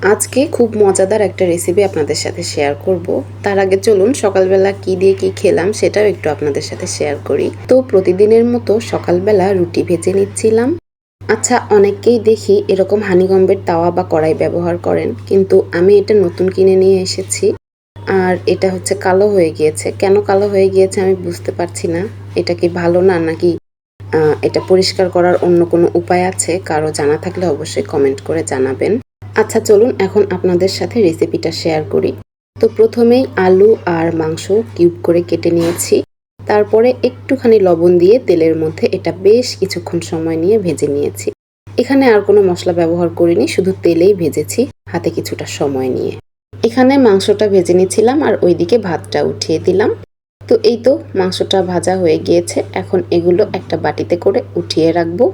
আজকে খুব মজাদার একটা রেসিপি আপনাদের সাথে শেয়ার করব। তার আগে চলুন সকালবেলা কি দিয়ে কি খেলাম সেটাও একটু আপনাদের সাথে শেয়ার করি। তো প্রতিদিনের মতো সকালবেলা রুটি ভেজে নিচ্ছিলাম। আচ্ছা, অনেককেই দেখি এরকম হানিগম্বের তাওয়া বা কড়াই ব্যবহার করেন, কিন্তু আমি এটা নতুন কিনে নিয়ে এসেছি। আর এটা হচ্ছে কালো হয়ে গিয়েছে। কেন কালো হয়ে গিয়েছে আমি বুঝতে পারছি না। এটা কি ভালো না, নাকি এটা পরিষ্কার করার অন্য কোনো উপায় আছে? কারো জানা থাকলে অবশ্যই কমেন্ট করে জানাবেন। আচ্ছা, চলুন এখন আপনাদের সাথে রেসিপিটা শেয়ার করি। তো প্রথমেই আলু আর মাংস কিউব করে কেটে নিয়েছি। তারপরে একটুখানি লবণ দিয়ে তেলের মধ্যে এটা বেশ কিছুক্ষণ সময় নিয়ে ভেজে নিয়েছি। এখানে আর কোনো মশলা ব্যবহার করিনি, শুধু তেলেই ভেজেছি হাতে কিছুটা সময় নিয়ে। এখানে মাংসটা ভেজে নিচ্ছিলাম আর ওইদিকে ভাতটা উঠিয়ে দিলাম। তো এই তো মাংসটা ভাজা হয়ে গিয়েছে। এখন এগুলো একটা বাটিতে করে উঠিয়ে রাখবো,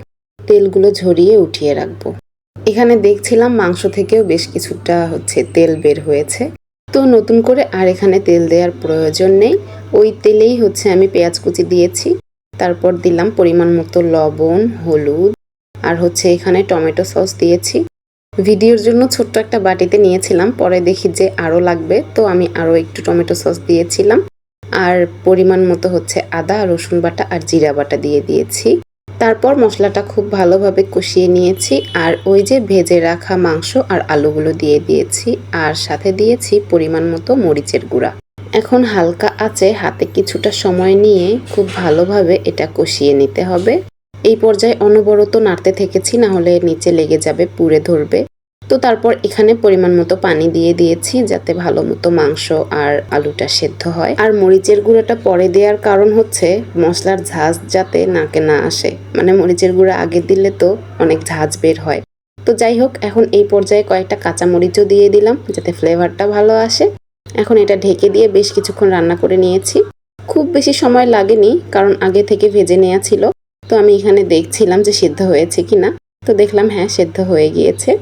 তেলগুলো ঝরিয়ে উঠিয়ে রাখবো। এখানে দেখছিলাম মাংস থেকেও বেশ কিছুটা তেল বের হয়েছে। তো নতুন করে আর এখানে তেল দেওয়ার প্রয়োজন নেই। ওই তেলেই আমি পেঁয়াজ কুচি দিয়েছি। তারপর দিলাম পরিমাণ মতো লবণ, হলুদ আর এখানে টমেটো সস দিয়েছি। ভিডিওর জন্য ছোট্ট একটা বাটিতে নিয়েছিলাম, পরে দেখি যে আরও লাগবে, তো আমি আরও একটু টমেটো সস দিয়েছিলাম। আর পরিমাণ মতো আদা, রসুন বাটা আর জিরা বাটা দিয়ে দিয়েছি। তারপর মশলাটা খুব ভালোভাবে কষিয়ে নিয়েছি আর ওই যে ভেজে রাখা মাংস আর আলুগুলো দিয়ে দিয়েছি, আর সাথে দিয়েছি পরিমাণ মতো মরিচের গুঁড়া। এখন হালকা আঁচে হাতে কিছুটা সময় নিয়ে খুব ভালোভাবে এটা কষিয়ে নিতে হবে। এই পর্যায়ে অনবরত নাড়তে থেকেছি, না হলে নিচে লেগে যাবে, পুড়ে ধরবে। তো তারপর এখানে পরিমাণ মতো পানি দিয়ে দিয়েছি, যাতে ভালো মতো মাংস আর আলুটা সেদ্ধ হয়। আর মরিচের গুঁড়োটা পরে দেওয়ার কারণ মশলার ঝাঁজ যাতে নাকে না আসে। মানে মরিচের গুঁড়া আগে দিলে তো অনেক ঝাঁজ বের হয়। তো যাই হোক, এখন এই পর্যায়ে কয়েকটা কাঁচা মরিচও দিয়ে দিলাম, যাতে ফ্লেভারটা ভালো আসে। এখন এটা ঢেকে দিয়ে বেশ কিছুক্ষণ রান্না করে নিয়েছি। খুব বেশি সময় লাগেনি, কারণ আগে থেকে ভেজে নেওয়া ছিল। তো আমি এখানে দেখছিলাম যে সেদ্ধ হয়েছে কিনা। তো দেখলাম হ্যাঁ, সেদ্ধ হয়ে গিয়েছে।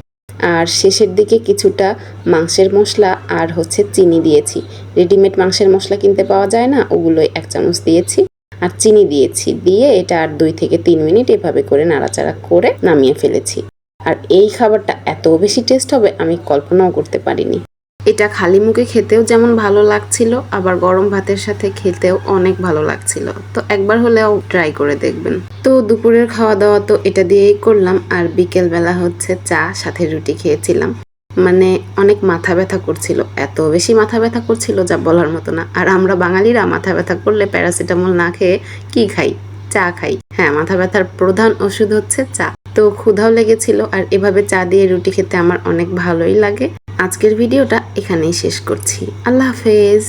আর শেষের দিকে কিছুটা মাংসের মশলা আর চিনি দিয়েছি। রেডিমেড মাংসের মশলা কিনতে পাওয়া যায় না, ওগুলোই 1 চামচ দিয়েছি। আর চিনি দিয়েছি, দিয়ে এটা আর 2 থেকে 3 মিনিট এভাবে করে নাড়াচাড়া করে নামিয়ে ফেলেছি। আর এই খাবারটা এত বেশি টেস্ট হবে আমি কল্পনাও করতে পারিনি। এটা খালি মুখে খেতেও যেমন ভালো লাগছিল, আবার গরম ভাতের সাথে খেতেও অনেক ভালো লাগছিল। তো একবার হলেও ট্রাই করে দেখবেন। তো দুপুরের খাওয়া দাওয়া তো এটা দিয়েই করলাম, আর বিকেল বেলা চা সাথে রুটি খেয়েছিলাম। মানে অনেক মাথা ব্যথা করছিল, এত বেশি মাথা ব্যথা করছিল যা বলার মতো না। আর আমরা বাঙালিরা মাথা ব্যথা করলে প্যারাসিটামল না খেয়ে কি খাই? চা খাই। হ্যাঁ, মাথা ব্যথার প্রধান ওষুধ চা। তো ক্ষুধাও লেগেছিল, আর এভাবে চা দিয়ে রুটি খেতে আমার অনেক ভালোই লাগে। আজকের ভিডিওটা এখানেই শেষ করছি। আল্লাহ হাফেজ।